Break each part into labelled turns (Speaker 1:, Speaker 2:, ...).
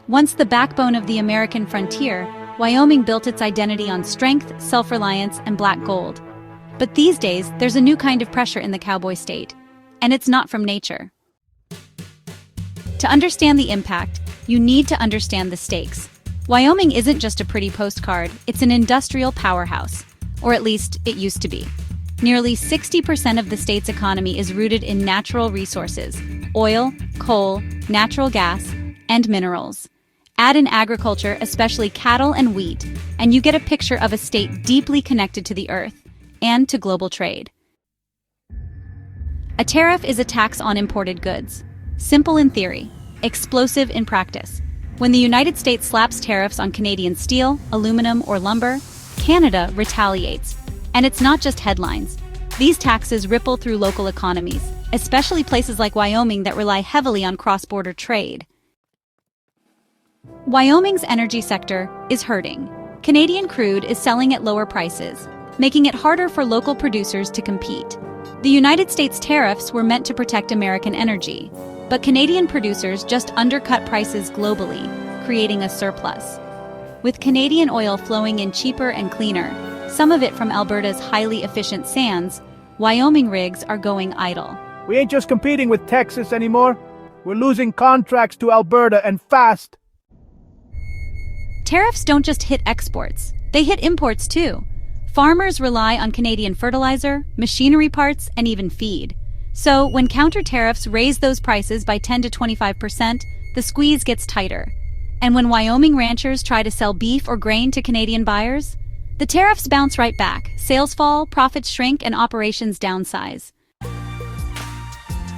Speaker 1: Once the backbone of the American frontier, Wyoming built its identity on strength, self-reliance, and black gold. But these days, there's a new kind of pressure in the Cowboy State, and it's not from nature. To understand the impact, you need to understand the stakes. Wyoming isn't just a pretty postcard, it's an industrial powerhouse, or at least it used to be. Nearly 60% of the state's economy is rooted in natural resources: oil, coal, natural gas, and minerals. Add in agriculture, especially cattle and wheat, and you get a picture of a state deeply connected to the earth and to global trade. A tariff is a tax on imported goods. Simple in theory, explosive in practice. When the United States slaps tariffs on Canadian steel, aluminum, or lumber, Canada retaliates. And it's not just headlines. These taxes ripple through local economies, especially places like Wyoming that rely heavily on cross-border trade. Wyoming's energy sector is hurting. Canadian crude is selling at lower prices, making it harder for local producers to compete. The United States tariffs were meant to protect American energy, but Canadian producers just undercut prices globally, creating a surplus. With Canadian oil flowing in cheaper and cleaner, some of it from Alberta's highly efficient sands, Wyoming rigs are going idle.
Speaker 2: We ain't just competing with Texas anymore. We're losing contracts to Alberta, and fast.
Speaker 1: Tariffs don't just hit exports, they hit imports too. Farmers rely on Canadian fertilizer, machinery parts, and even feed. So when counter-tariffs raise those prices by 10 to 25%, the squeeze gets tighter. And when Wyoming ranchers try to sell beef or grain to Canadian buyers, the tariffs bounce right back. Sales fall, profits shrink, and operations downsize.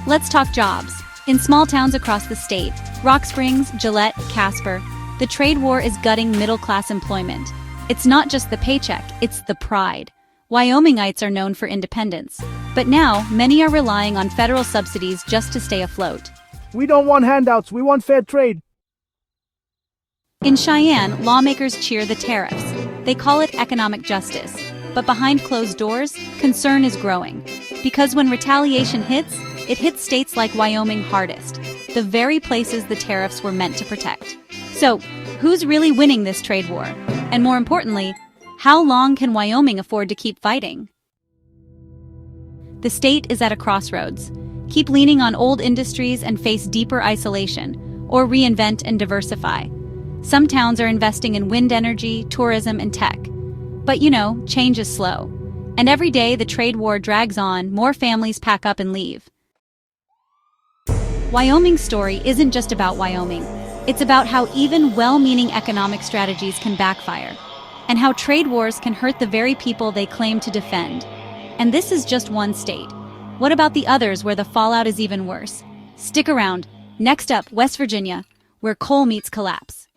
Speaker 1: Let's talk jobs. In small towns across the state, Rock Springs, Gillette, Casper, the trade war is gutting middle-class employment. It's not just the paycheck, it's the pride. Wyomingites are known for independence. But now, many are relying on federal subsidies just to stay afloat.
Speaker 2: We don't want handouts, we want fair trade.
Speaker 1: In Cheyenne, lawmakers cheer the tariffs. They call it economic justice. But behind closed doors, concern is growing. Because when retaliation hits, it hits states like Wyoming hardest, the very places the tariffs were meant to protect. So, who's really winning this trade war? And more importantly, how long can Wyoming afford to keep fighting? The state is at a crossroads. Keep leaning on old industries and face deeper isolation, or reinvent and diversify. Some towns are investing in wind energy, tourism, and tech. But change is slow. And every day the trade war drags on, more families pack up and leave. Wyoming's story isn't just about Wyoming. It's about how even well-meaning economic strategies can backfire, and how trade wars can hurt the very people they claim to defend. And this is just one state. What about the others where the fallout is even worse? Stick around. Next up, West Virginia, where coal meets collapse.